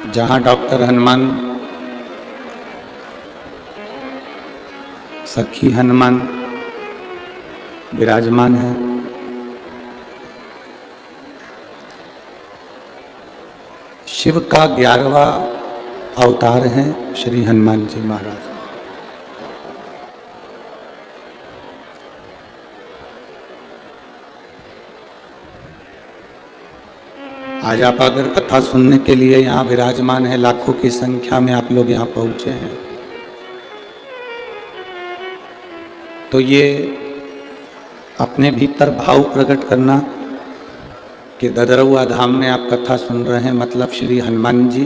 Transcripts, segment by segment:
जहाँ डॉक्टर हनुमान, सखी हनुमान विराजमान है। शिव का 11वां अवतार है श्री हनुमान जी महाराज। आज आप अगर कथा सुनने के लिए यहाँ विराजमान है, लाखों की संख्या में आप लोग यहाँ पहुंचे हैं, तो ये अपने भीतर भाव प्रकट करना कि ददरौआ धाम में आप कथा सुन रहे हैं, मतलब श्री हनुमान जी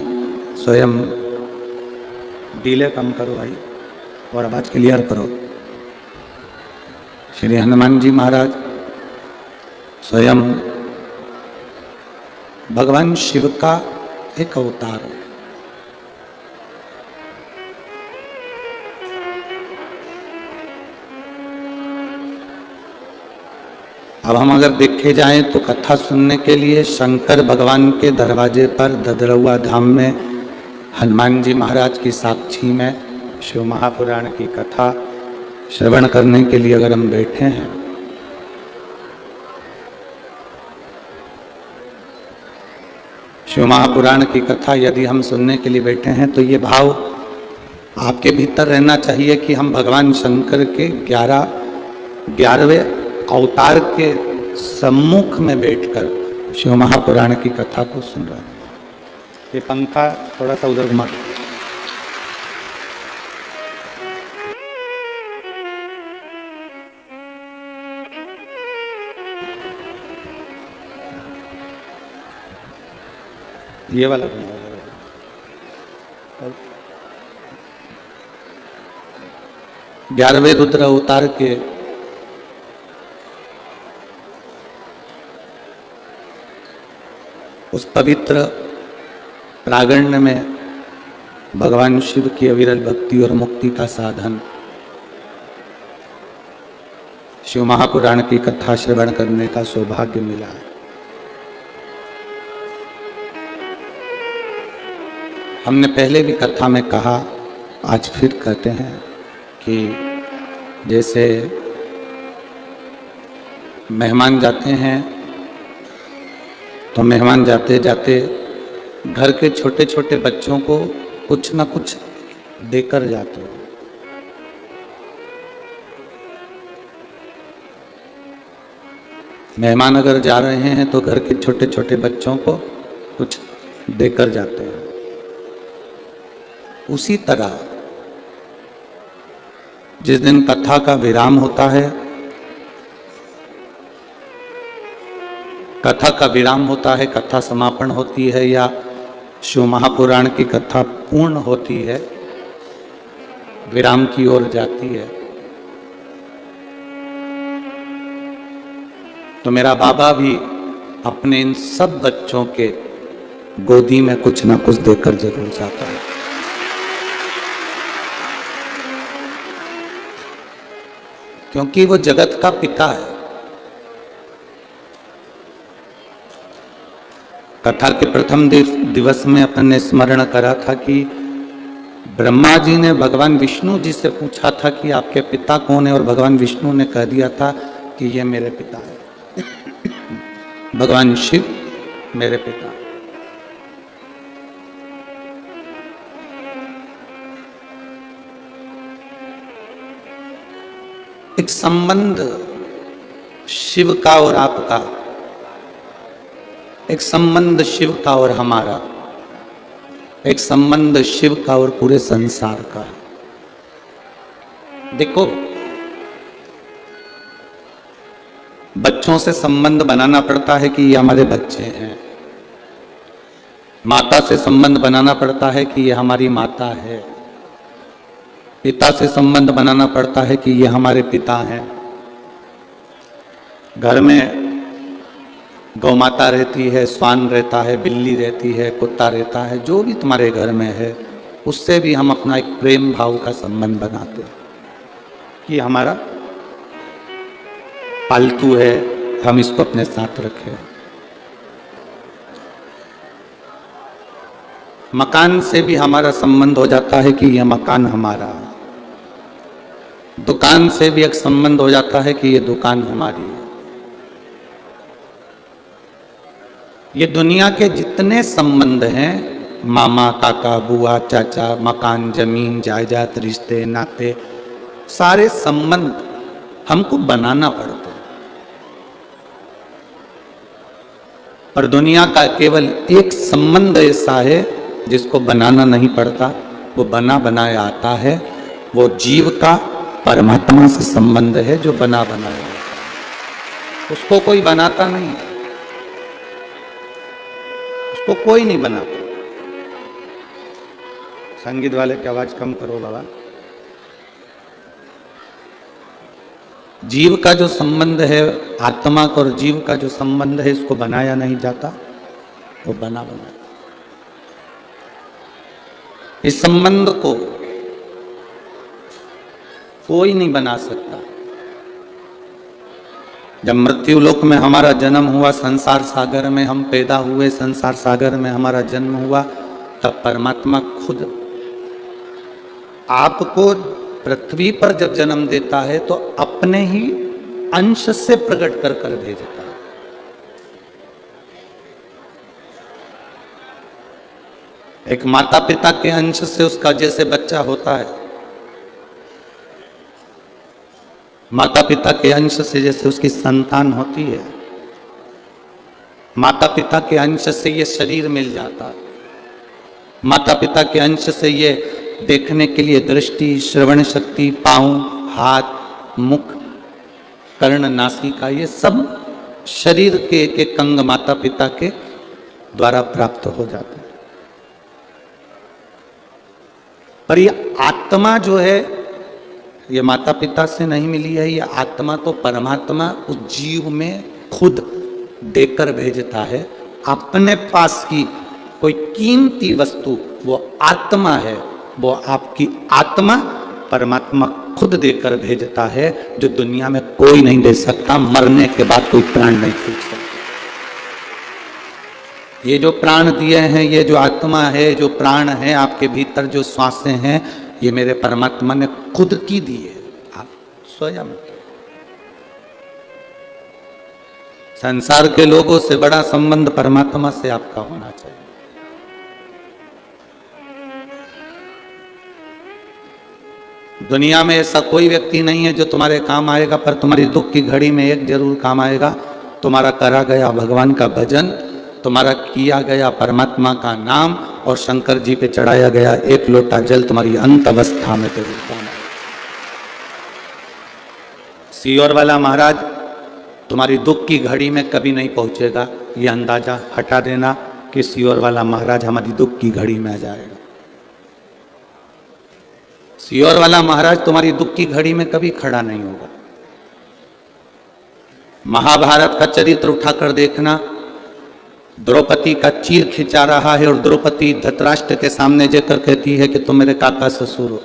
स्वयं। डीले कम करो भाई और आवाज क्लियर करो। श्री हनुमान जी महाराज स्वयं भगवान शिव का एक अवतार है। अब हम अगर देखे जाएं तो कथा सुनने के लिए शंकर भगवान के दरवाजे पर ददरौआ धाम में हनुमान जी महाराज की साक्षी में शिव महापुराण की कथा श्रवण करने के लिए अगर हम बैठे हैं, शिव महापुराण की कथा यदि हम सुनने के लिए बैठे हैं, तो ये भाव आपके भीतर रहना चाहिए कि हम भगवान शंकर के 11वें अवतार के सम्मुख में बैठकर शिव महापुराण की कथा को सुन रहे हैं। ये पंखा थोड़ा सा उधर घुमा, ये वाला 11वें रुद्र अवतार के उस पवित्र प्रांगण में भगवान शिव की अविरल भक्ति और मुक्ति का साधन शिव महापुराण की कथा श्रवण करने का सौभाग्य मिला है। हमने पहले भी कथा में कहा, आज फिर कहते हैं कि जैसे मेहमान जाते हैं तो मेहमान जाते जाते घर के छोटे छोटे बच्चों को कुछ ना कुछ देकर जाते हो। मेहमान अगर जा रहे हैं तो घर के छोटे छोटे बच्चों को कुछ देकर जाते हैं। उसी तरह जिस दिन कथा का विराम होता है, कथा का विराम होता है, कथा समापन होती है या शिव महापुराण की कथा पूर्ण होती है, विराम की ओर जाती है, तो मेरा बाबा भी अपने इन सब बच्चों के गोदी में कुछ ना कुछ देकर जरूर जाता है। क्योंकि वो जगत का पिता है। कथा के प्रथम दिवस में अपन ने स्मरण करा था कि ब्रह्मा जी ने भगवान विष्णु जी से पूछा था कि आपके पिता कौन है, और भगवान विष्णु ने कह दिया था कि ये मेरे पिता है। भगवान शिव मेरे पिता। एक संबंध शिव का और आपका, एक संबंध शिव का और हमारा, एक संबंध शिव का और पूरे संसार का। देखो, बच्चों से संबंध बनाना पड़ता है कि ये हमारे बच्चे हैं। माता से संबंध बनाना पड़ता है कि ये हमारी माता है। पिता से संबंध बनाना पड़ता है कि ये हमारे पिता हैं। घर में गौ माता रहती है, स्वान रहता है, बिल्ली रहती है, कुत्ता रहता है, जो भी तुम्हारे घर में है, उससे भी हम अपना एक प्रेम भाव का संबंध बनाते हैं कि हमारा पालतू है, हम इसको अपने साथ रखें। मकान से भी हमारा संबंध हो जाता है कि यह मकान हमारा है। दुकान से भी एक संबंध हो जाता है कि यह दुकान हमारी है। ये दुनिया के जितने संबंध हैं, मामा, काका, बुआ, चाचा, मकान, जमीन, जायदाद, रिश्ते, नाते, सारे संबंध हमको बनाना पड़ते हैं। पर दुनिया का केवल एक संबंध ऐसा है जिसको बनाना नहीं पड़ता, वो बना बनाया आता है। वो जीव का परमात्मा से संबंध है जो बना बनाया है। उसको कोई बनाता नहीं, उसको कोई नहीं बनाता। संगीत वाले की आवाज कम करो बाबा। जीव का जो संबंध है, आत्मा का और जीव का जो संबंध है, इसको बनाया नहीं जाता, वो बना बनाया। इस संबंध को कोई नहीं बना सकता। जब मृत्यु लोक में हमारा जन्म हुआ, संसार सागर में हम पैदा हुए, संसार सागर में हमारा जन्म हुआ, तब परमात्मा खुद आपको पृथ्वी पर जब जन्म देता है तो अपने ही अंश से प्रकट कर कर भेजता है। एक माता पिता के अंश से उसका जैसे बच्चा होता है, माता पिता के अंश से जैसे उसकी संतान होती है, माता पिता के अंश से ये शरीर मिल जाता है, माता पिता के अंश से ये देखने के लिए दृष्टि, श्रवण शक्ति, पांव, हाथ, मुख, कर्ण, नासिका, ये सब शरीर के एक एक अंग माता पिता के द्वारा प्राप्त हो जाते हैं। पर ये आत्मा जो है, ये माता पिता से नहीं मिली है। ये आत्मा तो परमात्मा उस जीव में खुद देकर भेजता है। अपने पास की कोई कीमती वस्तु वो आत्मा है, वो आपकी आत्मा परमात्मा खुद देकर भेजता है, जो दुनिया में कोई नहीं दे सकता। मरने के बाद कोई प्राण नहीं छूट सकता। ये जो प्राण दिए हैं, ये जो आत्मा है, जो प्राण है आपके भीतर, जो श्वासें हैं, ये मेरे परमात्मा ने खुद की दी है। आप स्वयं संसार के लोगों से बड़ा संबंध परमात्मा से आपका होना चाहिए। दुनिया में ऐसा कोई व्यक्ति नहीं है जो तुम्हारे काम आएगा, पर तुम्हारी दुख की घड़ी में एक जरूर काम आएगा। तुम्हारा करा गया भगवान का भजन, तुम्हारा किया गया परमात्मा का नाम और शंकर जी पे चढ़ाया गया एक लोटा जल तुम्हारी अंत अवस्था में जरूर काम आएगा। सीहोर वाला महाराज तुम्हारी दुख की घड़ी में कभी नहीं पहुंचेगा, ये अंदाजा हटा देना कि सीहोर वाला महाराज हमारी दुख की घड़ी में आ जाएगा। सीहोर वाला महाराज तुम्हारी दुख की घड़ी में कभी खड़ा नहीं होगा। महाभारत का चरित्र उठाकर देखना, द्रौपदी का चीर खिंचा रहा है और द्रौपदी धृतराष्ट्र के सामने जाकर कहती है कि तुम मेरे काका ससुर हो।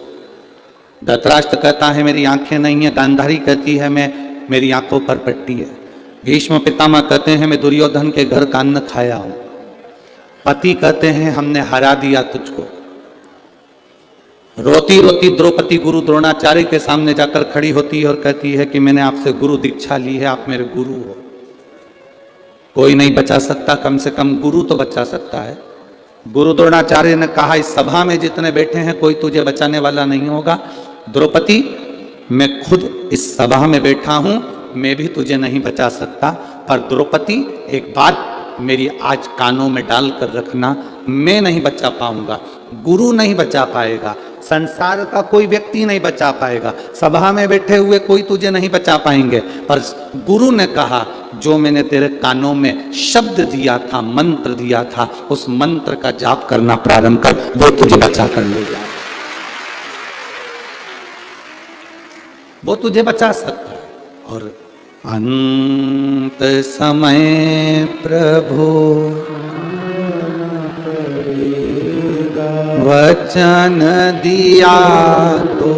धृतराष्ट्र कहता है मेरी आंखें नहीं है। गांधारी कहती है मेरी आंखों पर पट्टी है। भीष्म पितामह कहते हैं मैं दुर्योधन के घर का अन्न खाया हूं। पति कहते हैं हमने हरा दिया तुझको। रोती रोती द्रौपदी गुरु द्रोणाचार्य के सामने जाकर खड़ी होती है और कहती है कि मैंने आपसे गुरु दीक्षा ली है, आप मेरे गुरु हो। कोई नहीं बचा सकता, कम से कम गुरु तो बचा सकता है। गुरु द्रोणाचार्य ने कहा इस सभा में जितने बैठे हैं कोई तुझे बचाने वाला नहीं होगा। द्रौपदी मैं खुद इस सभा में बैठा हूं, मैं भी तुझे नहीं बचा सकता। पर द्रौपदी एक बात मेरी आज कानों में डालकर रखना, मैं नहीं बचा पाऊंगा, गुरु नहीं बचा पाएगा, संसार का कोई व्यक्ति नहीं बचा पाएगा, सभा में बैठे हुए कोई तुझे नहीं बचा पाएंगे। पर गुरु ने कहा जो मैंने तेरे कानों में शब्द दिया था, मंत्र दिया था, उस मंत्र का जाप करना प्रारंभ कर, वो तुझे बचा कर ले जाए, वो तुझे बचा सकता है। और अंत समय प्रभु वचन दिया तो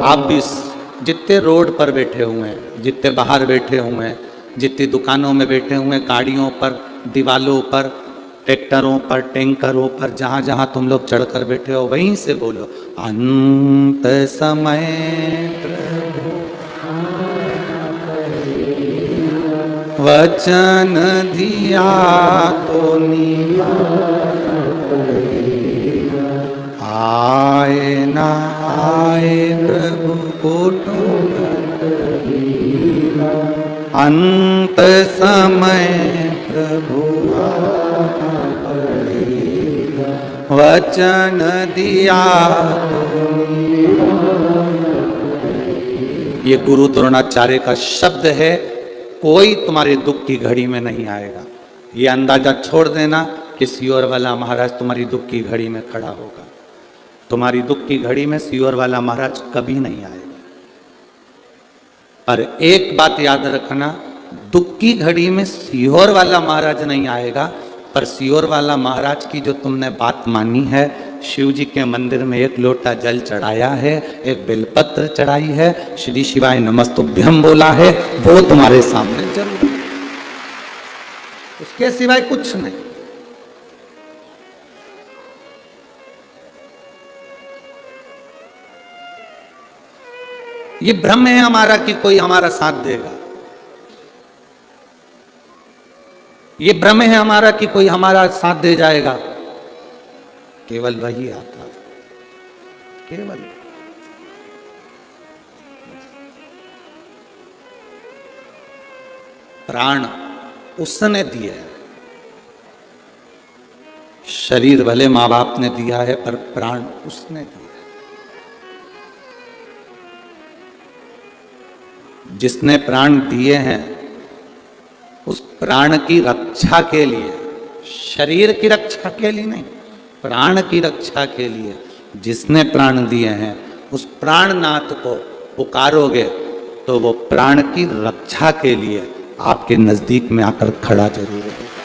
आप भी जितने रोड पर बैठे हुए हैं, जितने बाहर बैठे हुए हैं, जितनी दुकानों में बैठे हुए हैं, गाड़ियों पर, दीवालों पर, ट्रैक्टरों पर, टैंकरों पर, जहां जहां तुम लोग चढ़कर बैठे हो वहीं से बोलो अंत समय प्रभु वचन दिया तो आए ना आए प्रभु कुटुंब अंत समय प्रभु वचन दिया। ये गुरु द्रोणाचार्य का शब्द है। कोई तुम्हारे दुख की घड़ी में नहीं आएगा। ये अंदाजा छोड़ देना कि सियोर वाला महाराज तुम्हारी दुख की घड़ी में खड़ा होगा। तुम्हारी दुख की घड़ी में सियोर वाला महाराज कभी नहीं आएगा। पर एक बात याद रखना, दुख की घड़ी में सियोर वाला महाराज नहीं आएगा, पर सियोर वाला महाराज की जो तुमने बात मानी है, शिव जी के मंदिर में एक लोटा जल चढ़ाया है, एक बेलपत्र चढ़ाई है, श्री शिवाय नमस्तुभ्यम बोला है, वो तुम्हारे सामने जरूर है। उसके सिवाय कुछ नहीं। ये भ्रम है हमारा कि कोई हमारा साथ देगा। ये भ्रम है हमारा कि कोई हमारा साथ दे जाएगा। केवल वही आता, केवल प्राण उसने दिया है। शरीर भले मां बाप ने दिया है, पर प्राण उसने दिया। जिसने प्राण दिए हैं उस प्राण की रक्षा के लिए, शरीर की रक्षा के लिए नहीं, प्राण की रक्षा के लिए जिसने प्राण दिए हैं उस प्राणनाथ को पुकारोगे तो वो प्राण की रक्षा के लिए आपके नजदीक में आकर खड़ा जरूर होगा।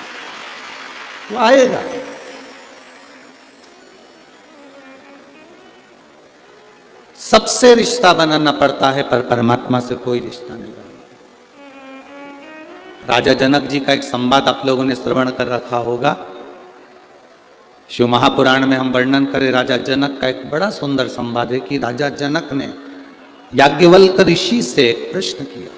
वो आएगा। सबसे रिश्ता बनाना पड़ता है, पर परमात्मा से कोई रिश्ता नहीं बनाना। राजा जनक जी का एक संवाद आप लोगों ने श्रवण कर रखा होगा। शिव महापुराण में हम वर्णन करें राजा जनक का, एक बड़ा सुंदर संवाद है कि राजा जनक ने याज्ञवल्क ऋषि से प्रश्न किया।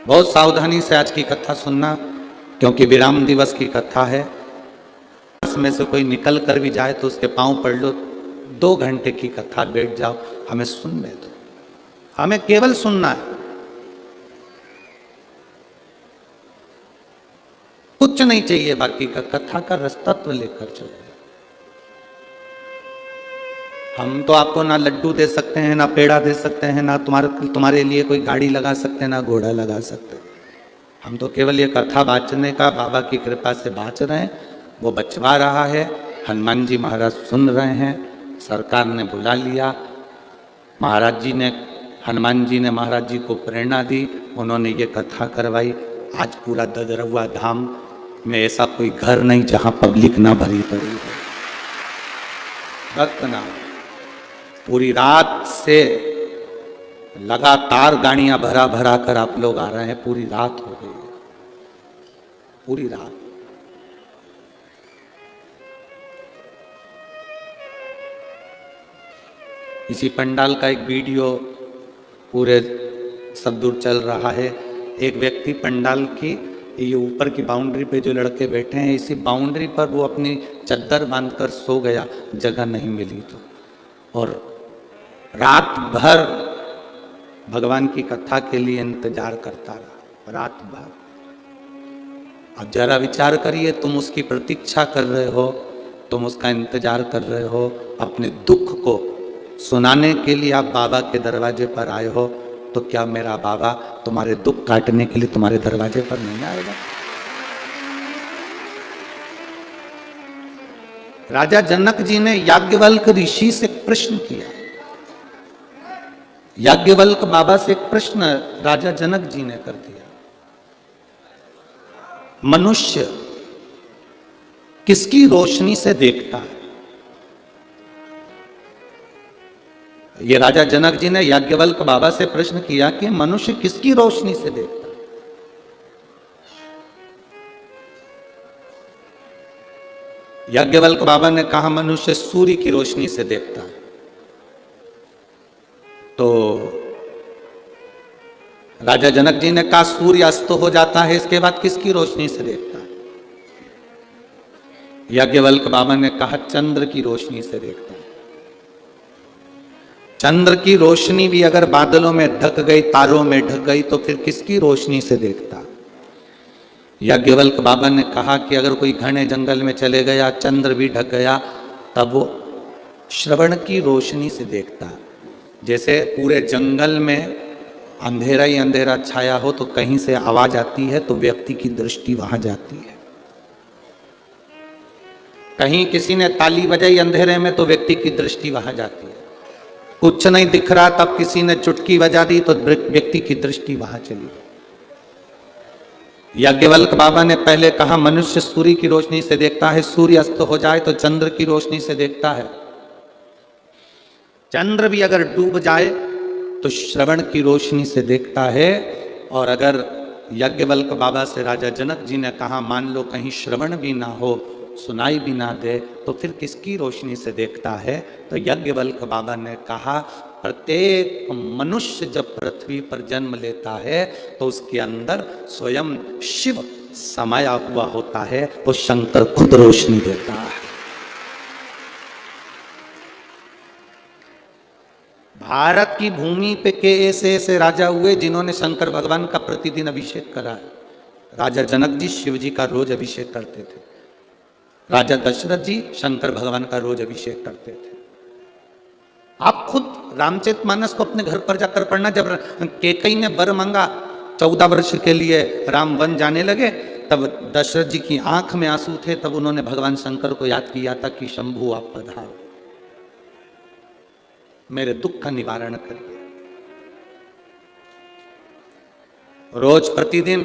बहुत सावधानी से आज की कथा सुनना, क्योंकि विराम दिवस की कथा है। इसमें से कोई निकल कर भी जाए तो उसके पांव पड़ लो। 2 घंटे की कथा, बैठ जाओ, हमें सुनने दो, हमें केवल सुनना है, कुछ नहीं चाहिए बाकी का। कथा का रसतत्व लेकर चलो। हम तो आपको ना लड्डू दे सकते हैं, ना पेड़ा दे सकते हैं, ना तुम्हारे लिए कोई गाड़ी लगा सकते हैं, ना घोड़ा लगा सकते हैं। हम तो केवल ये कथा बाँचने का बाबा की कृपा से बाँच रहे हैं। वो बचवा रहा है। हनुमान जी महाराज सुन रहे हैं। सरकार ने बुला लिया। महाराज जी ने, हनुमान जी ने महाराज जी को प्रेरणा दी। उन्होंने ये कथा करवाई। आज पूरा ददरवा धाम में ऐसा कोई घर नहीं जहाँ पब्लिक ना भरी पड़ी है। भक्त ना, पूरी रात से लगातार गाड़ियां भरा भरा कर आप लोग आ रहे हैं। पूरी रात हो गई है, पूरी रात। इसी पंडाल का एक वीडियो पूरे सब दूर चल रहा है। एक व्यक्ति पंडाल की ये ऊपर की बाउंड्री पे जो लड़के बैठे हैं, इसी बाउंड्री पर वो अपनी चद्दर बांधकर सो गया, जगह नहीं मिली तो। और रात भर भगवान की कथा के लिए इंतजार करता रहा, रात भर। अब जरा विचार करिए, तुम उसकी प्रतीक्षा कर रहे हो, तुम उसका इंतजार कर रहे हो, अपने दुख को सुनाने के लिए आप बाबा के दरवाजे पर आए हो, तो क्या मेरा बाबा तुम्हारे दुख काटने के लिए तुम्हारे दरवाजे पर नहीं आएगा? राजा जनक जी ने याज्ञवल्क ऋषि से प्रश्न किया। याज्ञवल्क बाबा से एक प्रश्न राजा जनक जी ने कर दिया। मनुष्य किसकी रोशनी से देखता है? ये राजा जनक जी ने याज्ञवल्क्य बाबा से प्रश्न किया कि मनुष्य किसकी रोशनी से देखता है? याज्ञवल्क्य बाबा ने कहा मनुष्य सूर्य की रोशनी से देखता है। तो राजा जनक जी ने कहा सूर्य अस्त हो जाता है, इसके बाद किसकी रोशनी से देखता है? याज्ञवल्क्य बाबा ने कहा चंद्र की रोशनी से देखता है। चंद्र की रोशनी भी अगर बादलों में ढक गई, तारों में ढक गई, तो फिर किसकी रोशनी से देखता? याज्ञवल्क्य बाबा ने कहा कि अगर कोई घने जंगल में चले गया, चंद्र भी ढक गया, तब वो श्रवण की रोशनी से देखता। जैसे पूरे जंगल में अंधेरा ही अंधेरा छाया हो तो कहीं से आवाज आती है तो व्यक्ति की दृष्टि वहां जाती है। कहीं किसी ने ताली बजाई अंधेरे में तो व्यक्ति की दृष्टि वहां जाती है। कुछ नहीं दिख रहा तब किसी ने चुटकी बजा दी तो व्यक्ति की दृष्टि वहां चली गई। याज्ञवल्क्य बाबा ने पहले कहा मनुष्य सूर्य की रोशनी से देखता है, सूर्य अस्त हो जाए तो चंद्र की रोशनी से देखता है। चंद्र भी अगर डूब जाए तो श्रवण की रोशनी से देखता है। और अगर याज्ञवल्क्य बाबा से राजा जनक जी ने कहा मान लो कहीं श्रवण भी ना हो, सुनाई भी ना दे, तो फिर किसकी रोशनी से देखता है? तो याज्ञवल्क्य बाबा ने कहा प्रत्येक मनुष्य जब पृथ्वी पर जन्म लेता है तो उसके अंदर स्वयं शिव समाया हुआ होता है, वो शंकर खुद रोशनी देता है। भारत की भूमि पे के ऐसे ऐसे राजा हुए जिन्होंने शंकर भगवान का प्रतिदिन अभिषेक करा है। राजा जनक जी शिव जी का रोज अभिषेक करते थे। राजा दशरथ जी शंकर भगवान का रोज अभिषेक करते थे। आप खुद रामचरितमानस को अपने घर पर जाकर पढ़ना। जब कैकेयी ने वर मांगा 14 वर्ष के लिए राम वन जाने लगे, तब दशरथ जी की आंख में आंसू थे, तब उन्होंने भगवान शंकर को याद किया था कि शंभु आप पधारो, मेरे दुख का निवारण करिए। रोज प्रतिदिन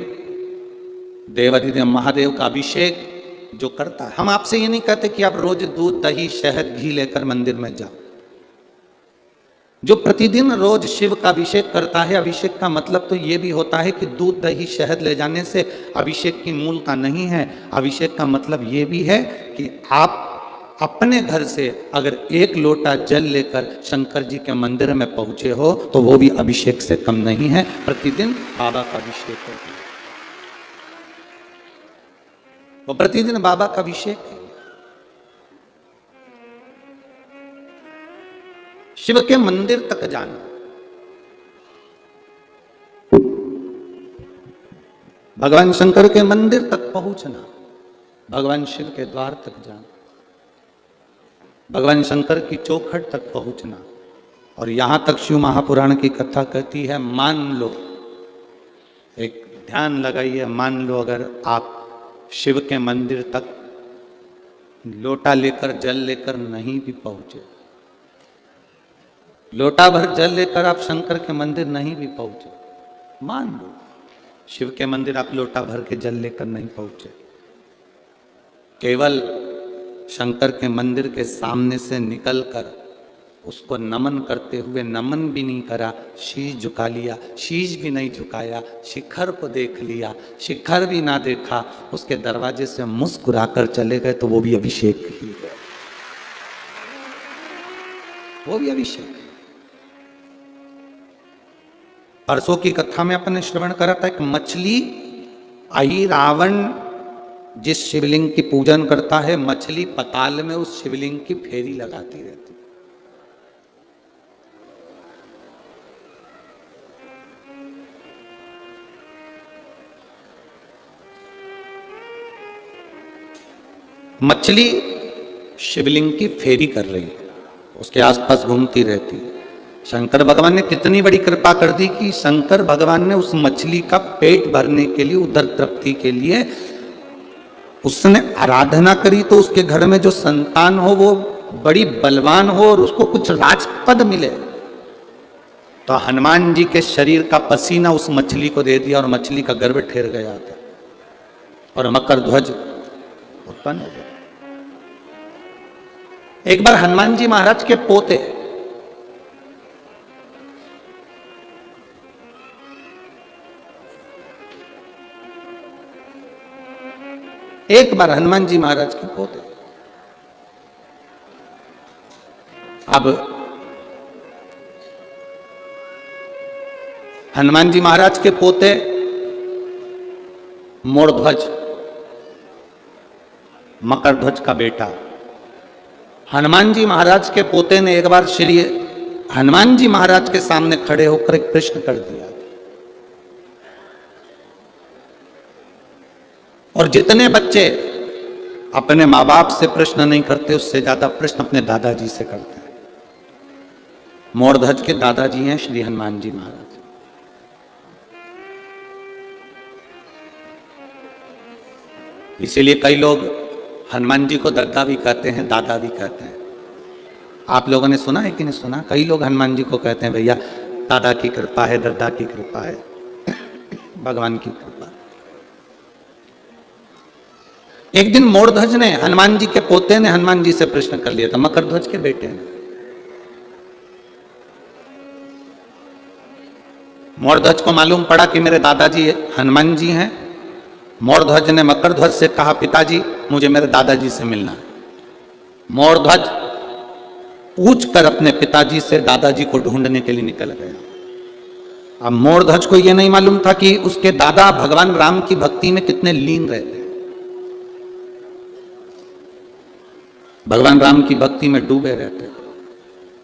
देवाधिदेव महादेव का अभिषेक जो करता है। हम आपसे ये नहीं कहते कि आप रोज दूध दही शहद घी लेकर मंदिर में जाओ। जो प्रतिदिन रोज शिव का अभिषेक करता है, अभिषेक का मतलब तो ये भी होता है कि दूध दही शहद ले जाने से अभिषेक की मूलता नहीं है। अभिषेक का मतलब ये भी है कि आप अपने घर से अगर एक लोटा जल लेकर शंकर जी के मंदिर में पहुंचे हो तो वो भी अभिषेक से कम नहीं है। प्रतिदिन बाबा का अभिषेक है, वो प्रतिदिन बाबा का अभिषेक है। शिव के मंदिर तक जाना, भगवान शंकर के मंदिर तक पहुंचना, भगवान शिव के द्वार तक जाना, भगवान शंकर की चौखट तक पहुंचना। और यहां तक शिव महापुराण की कथा कहती है, मान लो, एक ध्यान लगाइए, मान लो अगर आप शिव के मंदिर तक लोटा लेकर जल लेकर नहीं भी पहुंचे, लोटा भर जल लेकर आप शंकर के मंदिर नहीं भी पहुंचे, मान लो शिव के मंदिर आप लोटा भर के जल लेकर नहीं पहुंचे, केवल शंकर के मंदिर के सामने से निकलकर उसको नमन करते हुए नमन भी नहीं करा, शीश झुका लिया, शीश भी नहीं झुकाया, शिखर को देख लिया, शिखर भी ना देखा, उसके दरवाजे से मुस्कुराकर चले गए, तो वो भी अभिषेक ही है, वो भी अभिषेक है। परसों की कथा में अपन ने श्रवण करा था, एक मछली आई, रावण जिस शिवलिंग की पूजन करता है, मछली पताल में उस शिवलिंग की फेरी लगाती रहती। मछली शिवलिंग की फेरी कर रही है, उसके आसपास घूमती रहती है। शंकर भगवान ने कितनी बड़ी कृपा कर दी कि शंकर भगवान ने उस मछली का पेट भरने के लिए, उदर तृप्ति के लिए उसने आराधना करी, तो उसके घर में जो संतान हो वो बड़ी बलवान हो और उसको कुछ राजपद मिले। तो हनुमान जी के शरीर का पसीना उस मछली को दे दिया और मछली का गर्भ ठहर गया था और मकर ध्वज उत्पन्न हो गया। एक बार हनुमान जी महाराज के पोते एक बार हनुमान जी महाराज के पोते। अब हनुमान जी महाराज के पोते मोरध्वज, मकरध्वज का बेटा। हनुमान जी महाराज के पोते ने एक बार श्री हनुमान जी महाराज के सामने खड़े होकर एक प्रश्न कर दिया, और जितने बच्चे अपने माँ बाप से प्रश्न नहीं करते, उससे ज्यादा प्रश्न अपने दादाजी से करते हैं। मोरध्वज के दादाजी हैं श्री हनुमान जी महाराज। इसीलिए कई लोग हनुमान जी को दद्दा भी कहते हैं, दादा भी कहते हैं। आप लोगों ने सुना है कि नहीं सुना? कई लोग हनुमान जी को कहते हैं भैया दादा की कृपा है, दद्दा की कृपा है, भगवान की कृपा। एक दिन मोरध्वज ने, हनुमान जी के पोते ने हनुमान जी से प्रश्न कर लिया था, मकरध्वज के बेटे ने। मोरध्वज को मालूम पड़ा कि मेरे दादाजी हनुमान जी हैं। मोरध्वज ने मकरध्वज से कहा, पिताजी मुझे मेरे दादाजी से मिलना है। मोरध्वज पूछ कर अपने पिताजी से दादाजी को ढूंढने के लिए निकल गया। अब मोरध्वज को यह नहीं मालूम था कि उसके दादा भगवान राम की भक्ति में कितने लीन रहते, भगवान राम की भक्ति में डूबे रहते।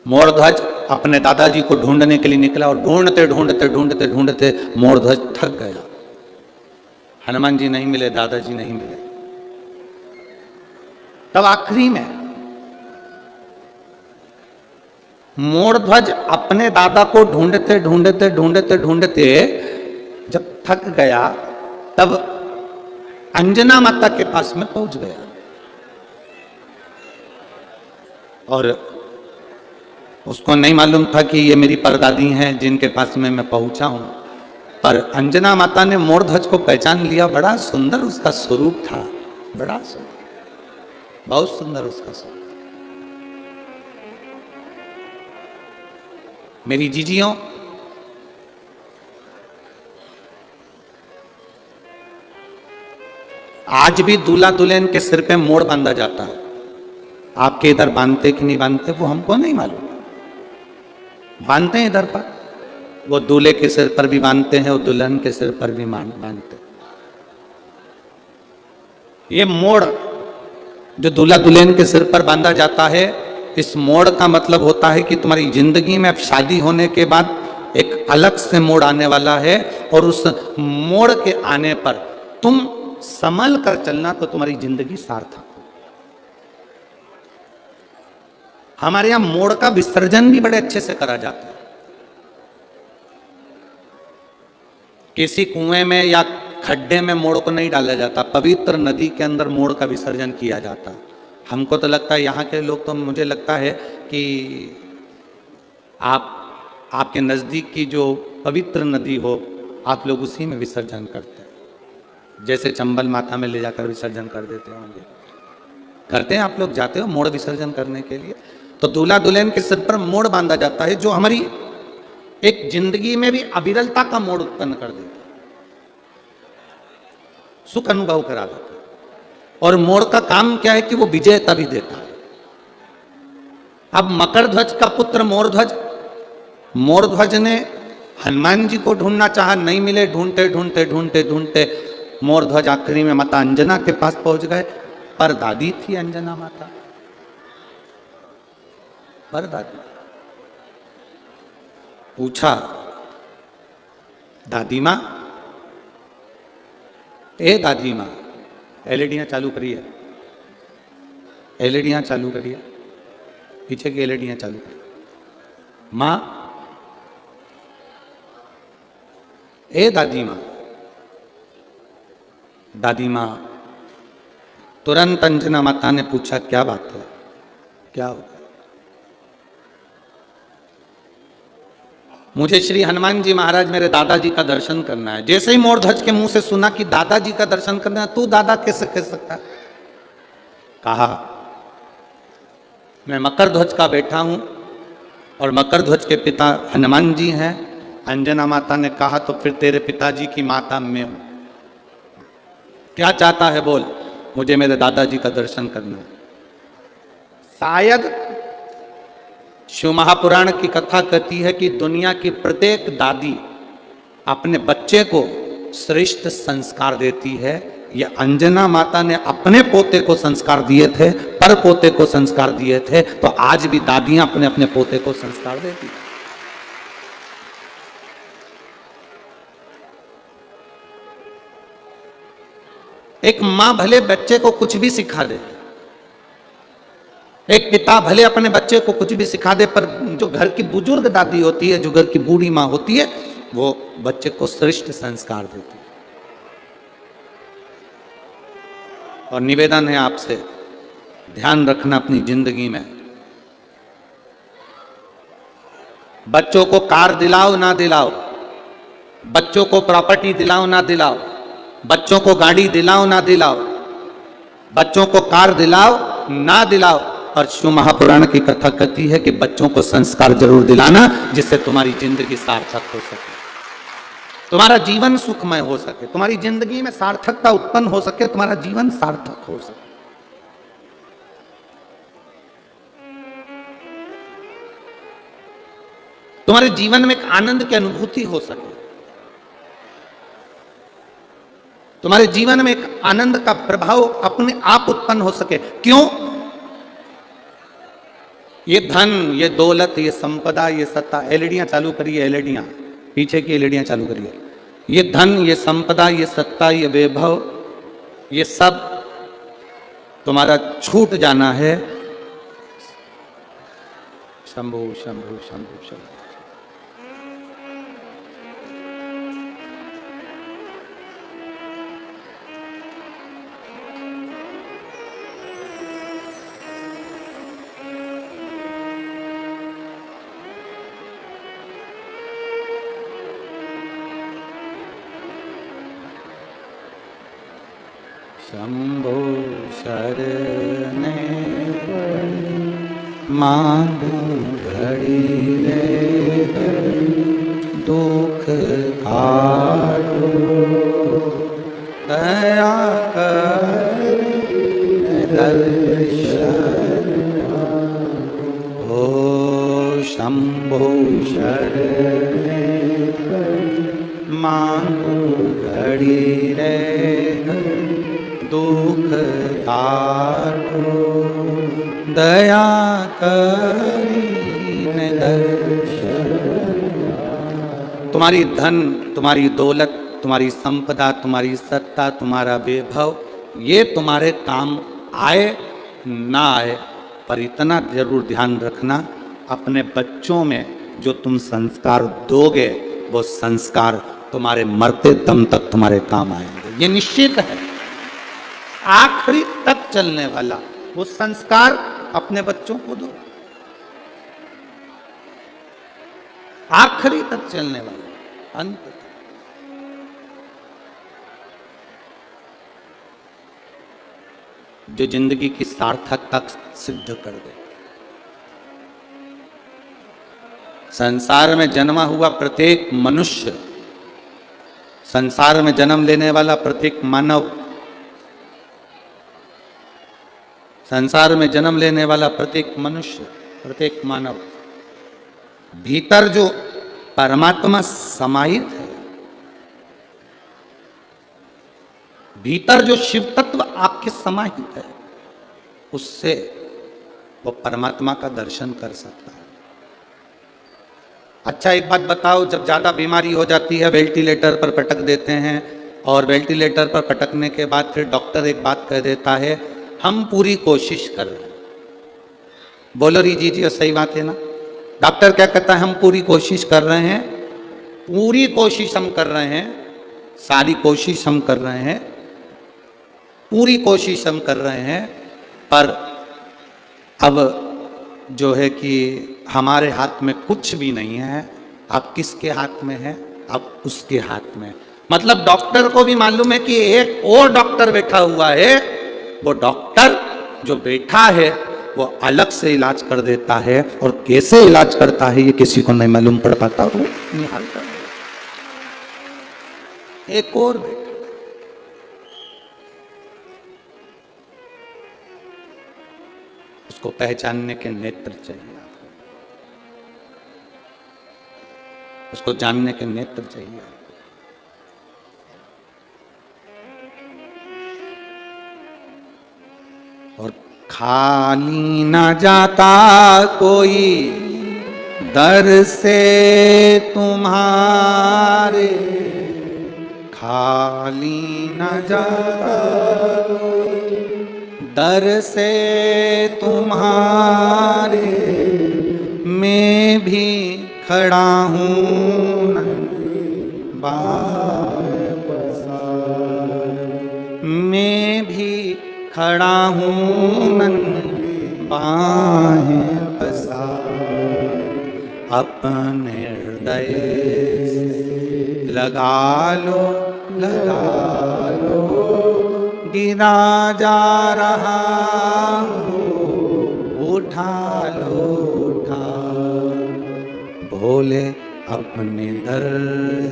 मोरध्वज अपने दादाजी को ढूंढने के लिए निकला और ढूंढते ढूंढते ढूंढते ढूंढते मोरध्वज थक गया। हनुमान जी नहीं मिले, दादाजी नहीं मिले। तब आखिरी में मोरध्वज अपने दादा को ढूंढते ढूंढते ढूंढते ढूंढते जब थक गया, तब अंजना माता के पास में पहुंच गया। और उसको नहीं मालूम था कि ये मेरी परदादी हैं जिनके पास में मैं पहुंचा हूं। पर अंजना माता ने मोरध्वज को पहचान लिया। बड़ा सुंदर उसका स्वरूप था, बड़ा सुंदर, बहुत सुंदर उसका स्वरूप। मेरी जीजियों, आज भी दूल्हा दुल्हन के सिर पे मोड़ बांधा जाता है। आपके इधर बांधते कि नहीं बांधते वो हमको नहीं मालूम, बांधते हैं इधर पर। वो दूल्हे के सिर पर भी बांधते हैं और दुल्हन के सिर पर भी बांधते। ये मोड़ जो दूल्हा दुल्हन के सिर पर बांधा जाता है, इस मोड़ का मतलब होता है कि तुम्हारी जिंदगी में अब शादी होने के बाद एक अलग से मोड़ आने वाला है, और उस मोड़ के आने पर तुम संभल कर चलना तो तुम्हारी जिंदगी सार्थक। हमारे यहां मोड़ का विसर्जन भी बड़े अच्छे से करा जाता है। किसी कुएं में या खड्डे में मोड़ को नहीं डाला जाता, पवित्र नदी के अंदर मोड़ का विसर्जन किया जाता। हमको तो लगता है, यहाँ के लोग तो मुझे लगता है कि आपके नज़दीक की जो पवित्र नदी हो, आप लोग उसी में विसर्जन करते हैं। जैसे चंबल माता में ले जाकर विसर्जन कर देते होंगे, करते हैं आप लोग, जाते हो मोड़ विसर्जन करने के लिए। तो दूल्हा दुल्हन के सिर पर मोड़ बांधा जाता है, जो हमारी एक जिंदगी में भी अविरलता का मोड़ उत्पन्न कर देता है, सुख अनुभव करा देता है। और मोड़ का काम क्या है कि वो विजयता भी देता है। अब मकरध्वज का पुत्र मोरध्वज, मोरध्वज ने हनुमान जी को ढूंढना चाहा, नहीं मिले। ढूंढते ढूंढते ढूंढते ढूंढते मोरध्वज आखिरी में माता अंजना के पास पहुंच गए। पर दादी थी अंजना माता, पर दादी। पूछा, दादी मां, ए दादी मां, एलईडियां चालू करिए, एलईडियां चालू करिए, पीछे की एलईडियां चालू करिए। मां, ए दादी मां, दादी मां। तुरंत अंजना माता ने पूछा, क्या बात है, क्या हो? मुझे श्री हनुमान जी महाराज मेरे दादाजी का दर्शन करना है। जैसे ही मोरध्वज के मुंह से सुना कि दादाजी का दर्शन करना है, तू दादा कैसे कह सकता है? कहा, मैं मकरध्वज का बेटा हूं और मकरध्वज के पिता हनुमान जी हैं। अंजना माता ने कहा, तो फिर तेरे पिताजी की माता मैं हूं। क्या चाहता है बोल? मुझे मेरे दादाजी का दर्शन करना है। शायद शिव महापुराण की कथा कहती है कि दुनिया की प्रत्येक दादी अपने बच्चे को श्रेष्ठ संस्कार देती है। यह अंजना माता ने अपने पोते को संस्कार दिए थे, पर पोते को संस्कार दिए थे, तो आज भी दादियां अपने अपने पोते को संस्कार देती है। एक मां भले बच्चे को कुछ भी सिखा दे, एक पिता भले अपने बच्चे को कुछ भी सिखा दे, पर जो घर की बुजुर्ग दादी होती है, जो घर की बूढ़ी मां होती है, वो बच्चे को श्रेष्ठ संस्कार देती है। और निवेदन है आपसे, ध्यान रखना अपनी जिंदगी में, बच्चों को कार दिलाओ ना दिलाओ, बच्चों को प्रॉपर्टी दिलाओ ना दिलाओ, बच्चों को गाड़ी दिलाओ ना दिलाओ, बच्चों को कार दिलाओ ना दिलाओ, और शिव महापुराण की कथा कहती है कि बच्चों को संस्कार जरूर दिलाना, जिससे तुम्हारी जिंदगी सार्थक हो सके, तुम्हारा जीवन सुखमय हो सके, तुम्हारी जिंदगी में सार्थकता उत्पन्न हो सके, तुम्हारा जीवन सार्थक हो सके। तुम्हारे जीवन में एक आनंद की अनुभूति हो सके, तुम्हारे जीवन में एक आनंद का प्रभाव अपने आप उत्पन्न हो सके। क्यों? ये धन, ये दौलत, ये संपदा, ये सत्ता, एलईडियां चालू करिए, एलईडियां, पीछे की एलईडियां चालू करिए। ये धन, ये संपदा, ये सत्ता, ये वैभव, ये सब तुम्हारा छूट जाना है। शंभु शंभु शंभु शंभु। शंभो शरणे मांगू घड़ी रे दुख काटो दया कर दर्शन हो। शंभो शरणे मांगू घड़ी रे दुख काटो दया करीने दर्शन। तुम्हारी धन, तुम्हारी दौलत, तुम्हारी संपदा, तुम्हारी सत्ता, तुम्हारा वैभव, ये तुम्हारे काम आए ना आए, पर इतना जरूर ध्यान रखना, अपने बच्चों में जो तुम संस्कार दोगे, वो संस्कार तुम्हारे मरते दम तक तुम्हारे काम आएंगे। ये निश्चित है, आखिरी तक चलने वाला वो संस्कार अपने बच्चों को दो, आखिरी तक चलने वाला, अंत तक। जो जिंदगी की सार्थकता सिद्ध कर दे। संसार में जन्मा हुआ प्रत्येक मनुष्य, संसार में जन्म लेने वाला प्रत्येक मानव, संसार में जन्म लेने वाला प्रत्येक मनुष्य, प्रत्येक मानव, भीतर जो परमात्मा समाहित है, भीतर जो शिव तत्व आपके समाहित है, उससे वो परमात्मा का दर्शन कर सकता है। अच्छा एक बात बताओ, जब ज्यादा बीमारी हो जाती है वेंटिलेटर पर पटक देते हैं, और वेंटिलेटर पर पटकने के बाद फिर डॉक्टर एक बात कह देता है, हम पूरी कोशिश कर रहे हैं। बोलो री जी, सही बात है ना? डॉक्टर क्या कहता है? हम पूरी कोशिश कर रहे हैं, पूरी कोशिश हम कर रहे हैं, सारी कोशिश हम कर रहे हैं, पूरी कोशिश हम कर रहे हैं, पर अब जो है कि हमारे हाथ में कुछ भी नहीं है। अब किसके हाथ में है? अब उसके हाथ में। मतलब डॉक्टर को भी मालूम है कि एक और डॉक्टर बैठा हुआ है, वो डॉक्टर जो बैठा है वो अलग से इलाज कर देता है, और कैसे इलाज करता है ये किसी को नहीं मालूम पड़ पाता, वो निहाल कर देता। एक और बैठा, उसको पहचानने के नेत्र चाहिए, उसको जानने के नेत्र चाहिए। और खाली न जाता कोई दर से तुम्हारे, खाली न जाता कोई दर से तुम्हारे, मैं भी खड़ा हूँ मैं भी खड़ा हूँ बाहें पसार, अपने हृदय लगा लो गिरा जा रहा उठा लो भोले अपने दर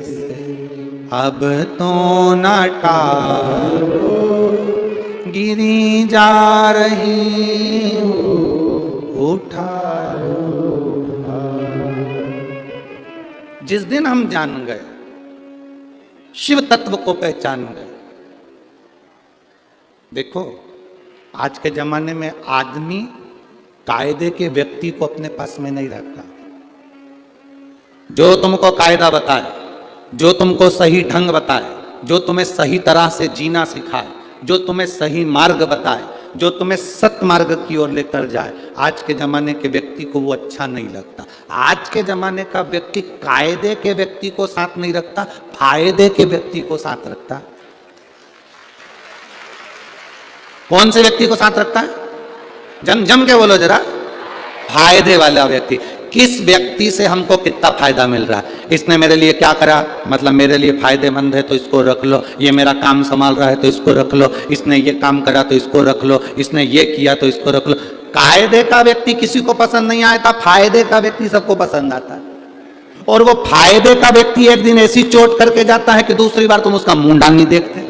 से अब तो न टालो, गिरी जा रही उठा लो। जिस दिन हम जान गए, शिव तत्व को पहचान गए। देखो आज के जमाने में आदमी कायदे के व्यक्ति को अपने पास में नहीं रखता। जो तुमको कायदा बताए, जो तुमको सही ढंग बताए, जो तुम्हें सही तरह से जीना सिखाए, जो तुम्हें सही मार्ग बताए, जो तुम्हें सत्य मार्ग की ओर लेकर जाए, आज के जमाने के व्यक्ति को वो अच्छा नहीं लगता। आज के जमाने का व्यक्ति कायदे के व्यक्ति को साथ नहीं रखता, फायदे के व्यक्ति को साथ रखता। कौन से व्यक्ति को साथ रखता है? जम के बोलो जरा। फायदे वाला व्यक्ति। किस व्यक्ति से हमको कितना फायदा मिल रहा है? इसने मेरे लिए क्या करा, मतलब मेरे लिए फायदेमंद है तो इसको रख लो। ये मेरा काम संभाल रहा है तो इसको रख लो। इसने ये काम करा तो इसको रख लो। इसने ये किया तो इसको रख लो। कायदे का व्यक्ति किसी को पसंद नहीं आता, फायदे का व्यक्ति सबको पसंद आता है। और वो फायदे का व्यक्ति एक दिन ऐसी चोट करके जाता है कि दूसरी बार तुम उसका मुंह डाल नहीं देखते।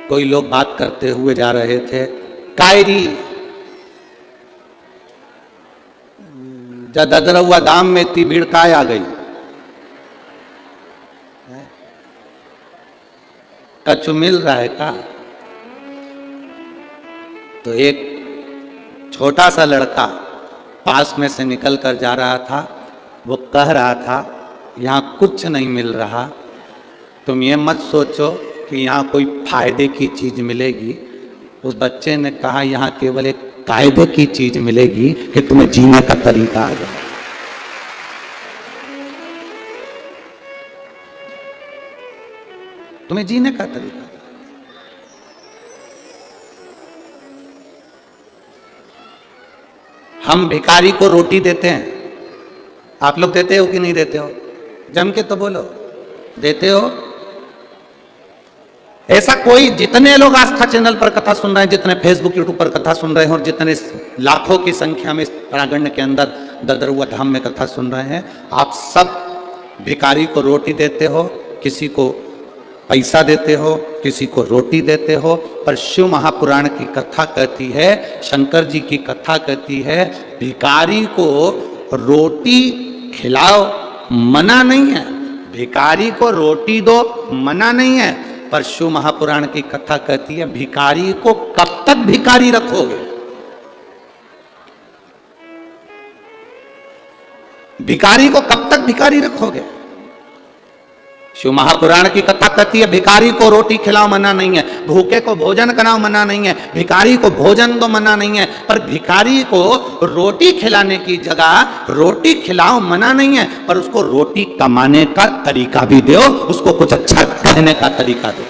कोई लोग बात करते हुए जा रहे थे, कायरी जब ददरउआ धाम में इतनी भीड़ काय आ गई, कछु मिल रहा है का? तो एक छोटा सा लड़का पास में से निकल कर जा रहा था। वो कह रहा था यहाँ कुछ नहीं मिल रहा, तुम ये मत सोचो कि यहाँ कोई फायदे की चीज मिलेगी। उस बच्चे ने कहा यहाँ केवल एक कायदे की चीज मिलेगी कि तुम्हें जीने का तरीका आ जाए। तुम्हें जीने का तरीका। हम भिखारी को रोटी देते हैं, आप लोग देते हो कि नहीं देते हो? जम के तो बोलो, देते हो? ऐसा कोई, जितने लोग आस्था चैनल पर कथा सुन रहे हैं, जितने फेसबुक यूट्यूब पर कथा सुन रहे हैं और जितने लाखों की संख्या में इस प्रांगण के अंदर ददरुआ धाम में कथा सुन रहे हैं, आप सब भिखारी को रोटी देते हो, किसी को पैसा देते हो, किसी को रोटी देते हो। पर शिव महापुराण की कथा कहती है, शंकर जी की कथा कहती है, भिखारी को रोटी खिलाओ, मना नहीं है। भिखारी को रोटी दो, मना नहीं है। पर शिव महापुराण की कथा कहती है, भिखारी को कब तक भिखारी रखोगे? भिखारी को कब तक भिखारी रखोगे? शिव महापुराण की कथा कहती है, भिखारी को रोटी खिलाओ मना नहीं है, भूखे को भोजन कराओ मना नहीं है, भिखारी को भोजन दो मना नहीं है, पर भिखारी को रोटी खिलाने की जगह रोटी खिलाओ मना नहीं है, पर उसको रोटी कमाने का तरीका भी दो, उसको कुछ अच्छा कहने का तरीका दो।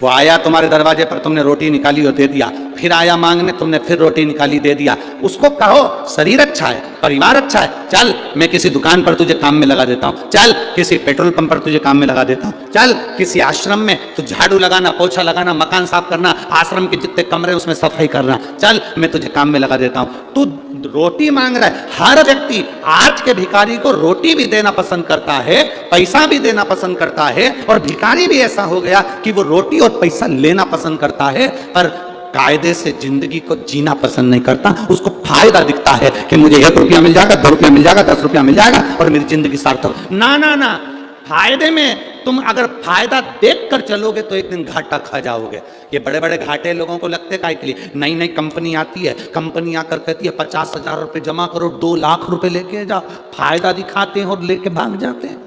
वो आया तुम्हारे दरवाजे पर, तुमने रोटी निकाली और दे दिया, फिर आया मांगने, तुमने फिर रोटी निकाली दे दिया। उसको कहो शरीर अच्छा है, परिवार अच्छा है, चल मैं किसी दुकान पर तुझे काम में लगा देता हूँ, चल किसी पेट्रोल पंप पर तुझे काम में लगा देता हूँ, चल किसी आश्रम में तू झाड़ू लगाना, पोछा लगाना, मकान साफ करना, आश्रम के जितने कमरे उसमें सफाई करना, चल मैं तुझे काम में लगा देता हूँ। तू रोटी मांग रहा है। हर व्यक्ति आज के भिखारी को रोटी भी देना पसंद करता है, पैसा भी देना पसंद करता है, और भिखारी भी ऐसा हो गया कि वो रोटी और पैसा लेना पसंद करता है, पर कायदे से जिंदगी को जीना पसंद नहीं करता। उसको फायदा दिखता है कि मुझे 1 रुपया मिल जाएगा, 2 रुपया मिल जाएगा, 10 रुपया मिल जाएगा और मेरी जिंदगी सार्थक। ना ना ना, फायदे में तुम अगर फायदा देख कर चलोगे तो एक दिन घाटा खा जाओगे। ये बड़े बड़े घाटे लोगों को लगते हैं, के लिए नई नई कंपनी आती है, कंपनी आकर कहती है 50,000 रुपए जमा करो, 2 लाख रुपए लेके जाओ, फायदा दिखाते हैं और लेके भाग जाते हैं।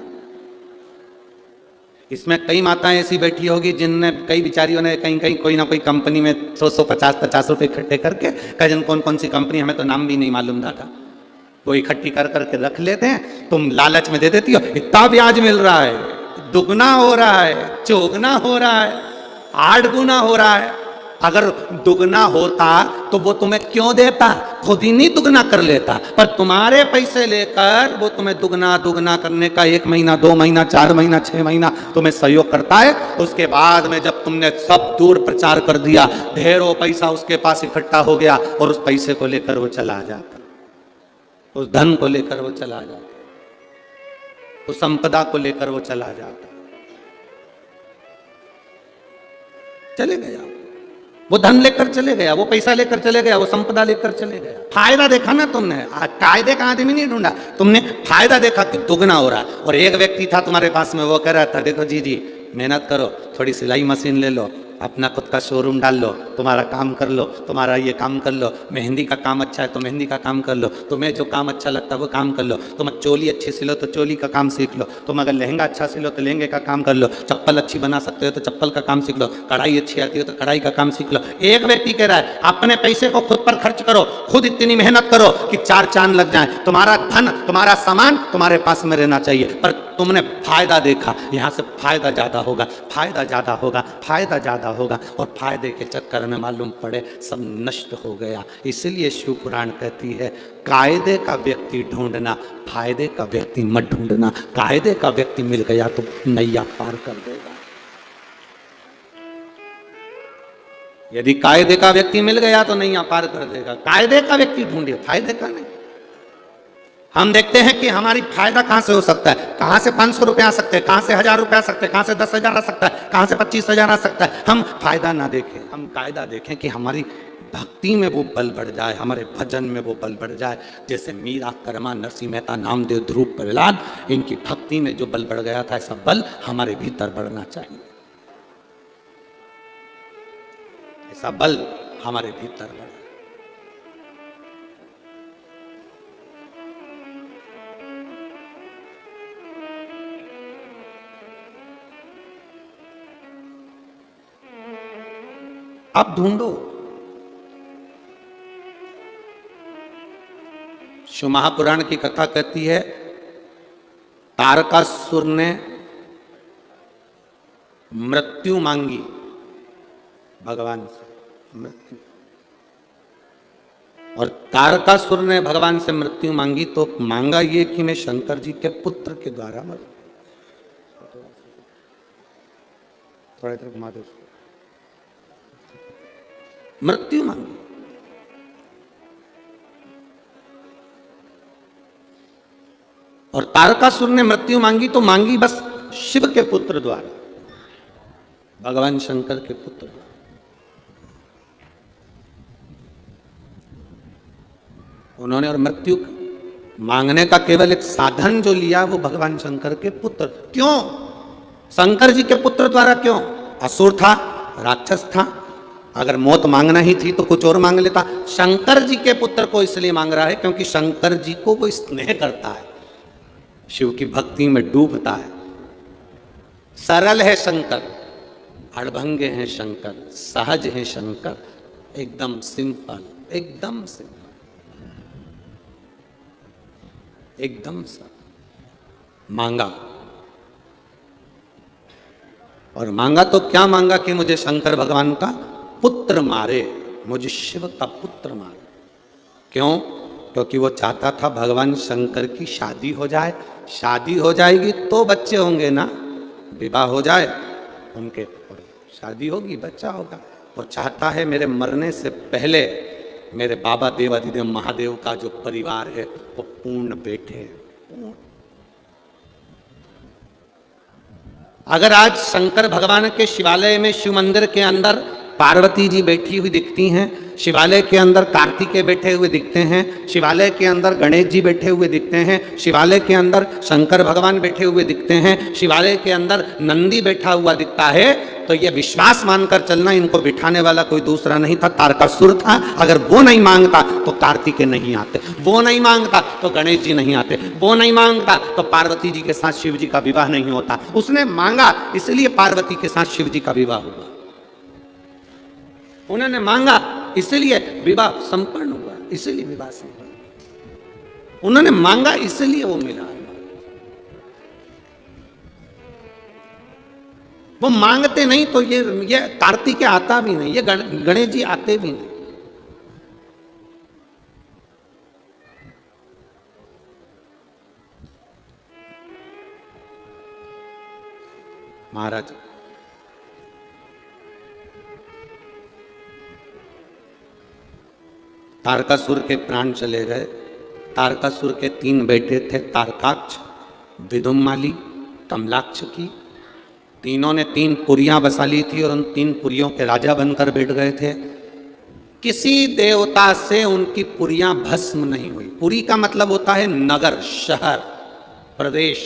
इसमें कई माताएं ऐसी बैठी होगी जिनने, कई बिचारियों ने कहीं कहीं कोई ना कोई कंपनी में 100-150 रुपए इकट्ठे करके, कजन कौन कौन सी कंपनी, हमें तो नाम भी नहीं मालूम था, वो इकट्ठी कर करके रख लेते हैं। तुम लालच में दे देती हो, इतना ब्याज मिल रहा है, दुगना हो रहा है, चौगुना हो रहा है, 8 गुना हो रहा है। अगर दुगना होता तो वो तुम्हें क्यों देता, खुद ही नहीं दुगना कर लेता। पर तुम्हारे पैसे लेकर वो तुम्हें दुगना दुगना करने का 1 महीना, 2 महीना, 4 महीना, 6 महीना तुम्हें सहयोग करता है। उसके बाद में जब तुमने सब दूर प्रचार कर दिया, ढेरों पैसा उसके पास इकट्ठा हो गया और उस पैसे को लेकर वो चला जाता, उस धन को लेकर वो चला जाता, उस संपदा को लेकर वो चला जाता, चले गया। वो धन लेकर चले गया, वो पैसा लेकर चले गया, वो संपदा लेकर चले गया। फायदा देखा ना तुमने, कायदे का आदमी नहीं ढूंढा, तुमने फायदा देखा कि दुगना हो रहा है। और एक व्यक्ति था तुम्हारे पास में, वो कह रहा था देखो जी मेहनत करो, थोड़ी सिलाई मशीन ले लो, अपना खुद का शोरूम डाल लो, तुम्हारा काम कर लो, तुम्हारा ये काम कर लो, मेहंदी का काम अच्छा है तो मेहंदी का काम कर लो, तुम्हें जो काम अच्छा लगता है वो काम कर लो, तुम चोली अच्छी सिलो तो चोली का काम सीख लो, तुम अगर लहंगा अच्छा सिलो तो लहंगे का काम कर लो, चप्पल अच्छी बना सकते हो तो चप्पल का काम सीख लो, कढ़ाई अच्छी आती है तो कढ़ाई का काम सीख लो। एक व्यक्ति कह रहा है अपने पैसे को खुद पर खर्च करो, खुद इतनी मेहनत करो कि 4 चांद लग जाए, तुम्हारा धन, तुम्हारा सामान तुम्हारे पास में रहना चाहिए। पर तुमने फायदा देखा, यहाँ से फायदा ज्यादा होगा, फायदा ज्यादा होगा, फायदा ज्यादा होगा, और फायदे के चक्कर में मालूम पड़े सब नष्ट हो गया। इसलिए शिव पुराण कहती है कायदे का व्यक्ति ढूंढना, फायदे का व्यक्ति मत ढूंढना। कायदे का व्यक्ति मिल गया तो नैया पार कर देगा। यदि कायदे का व्यक्ति मिल गया तो नैया पार कर देगा। कायदे का व्यक्ति ढूंढिए, फायदे का नहीं। हम देखते हैं कि हमारी फायदा कहां से हो सकता है, कहां से 500 रुपए आ सकते हैं, कहां से 1000 रुपए आ सकते हैं, कहां से 10,000 आ सकता है, कहां से 25,000 आ सकता है। हम फायदा ना देखें, हम कायदा देखें कि हमारी भक्ति में वो बल बढ़ जाए, हमारे भजन में वो बल बढ़ जाए। जैसे मीरा, कर्मा, नरसिंह मेहता, नामदेव, ध्रुव, प्रहलाद, इनकी भक्ति में जो बल बढ़ गया था, ऐसा बल हमारे भीतर बढ़ना चाहिए, ऐसा बल हमारे भीतर बढ़े। अब ढूंढो। शिव महापुराण की कथा कहती है तारकासुर ने मृत्यु मांगी भगवान से, मृत्यु, और तारकासुर ने भगवान से मृत्यु मांगी तो मांगा ये कि मैं शंकर जी के पुत्र के द्वारा मरूं। थोड़ा इधर घुमा दो, मृत्यु मांगी। और तारकासुर ने मृत्यु मांगी तो मांगी बस शिव के पुत्र द्वारा, भगवान शंकर के पुत्र द्वारा। उन्होंने और मृत्यु मांगने का केवल एक साधन जो लिया वो भगवान शंकर के पुत्र। क्यों शंकर जी के पुत्र द्वारा? क्यों? असुर था, राक्षस था, अगर मौत मांगना ही थी तो कुछ और मांग लेता। शंकर जी के पुत्र को इसलिए मांग रहा है क्योंकि शंकर जी को वो स्नेह करता है, शिव की भक्ति में डूबता है। सरल है शंकर, अड़भंगे हैं शंकर, सहज हैं शंकर, एकदम सिंपल, एकदम सिंपल, एकदम सा मांगा। और मांगा तो क्या मांगा कि मुझे शंकर भगवान का पुत्र मारे, मुझे शिव का पुत्र मारे। क्यों? क्योंकि वो चाहता था भगवान शंकर की शादी हो जाए, शादी हो जाएगी तो बच्चे होंगे ना, विवाह हो जाए उनके, शादी होगी, बच्चा होगा। वो चाहता है मेरे मरने से पहले मेरे बाबा देवाधिदेव महादेव का जो परिवार है वो पूर्ण बैठे। अगर आज शंकर भगवान के शिवालय में, शिव मंदिर के अंदर पार्वती जी बैठी हुई दिखती हैं, शिवालय के अंदर कार्तिकेय बैठे हुए दिखते हैं, शिवालय के अंदर गणेश जी बैठे हुए दिखते हैं, शिवालय के अंदर शंकर भगवान बैठे हुए दिखते हैं, शिवालय के अंदर नंदी बैठा हुआ दिखता है, तो यह विश्वास मानकर चलना इनको बिठाने वाला कोई दूसरा नहीं था, तारकासुर था। अगर वो नहीं मांगता तो कार्तिकेय नहीं आते, वो नहीं मांगता तो गणेश जी नहीं आते, वो नहीं मांगता तो पार्वती जी के साथ शिव जी का विवाह नहीं होता। उसने मांगा इसलिए पार्वती के साथ शिव जी का विवाह हुआ, उन्होंने मांगा इसलिए विवाह संपन्न हुआ, इसलिए विवाह संपन्न, उन्होंने मांगा इसलिए वो मिला। वो मांगते नहीं तो ये कार्तिकेय आता भी नहीं, ये गणेश जी आते भी नहीं। महाराज तारकासुर के प्राण चले गए। तारकासुर के 3 बेटे थे, तारकाक्ष, विदुम्माली, तमलाक्षकी। तीनों ने 3 पुरियां बसा ली थी और उन 3 पुरियों के राजा बनकर बैठ गए थे। किसी देवता से उनकी पुरियां भस्म नहीं हुई। पुरी का मतलब होता है नगर, शहर, प्रदेश।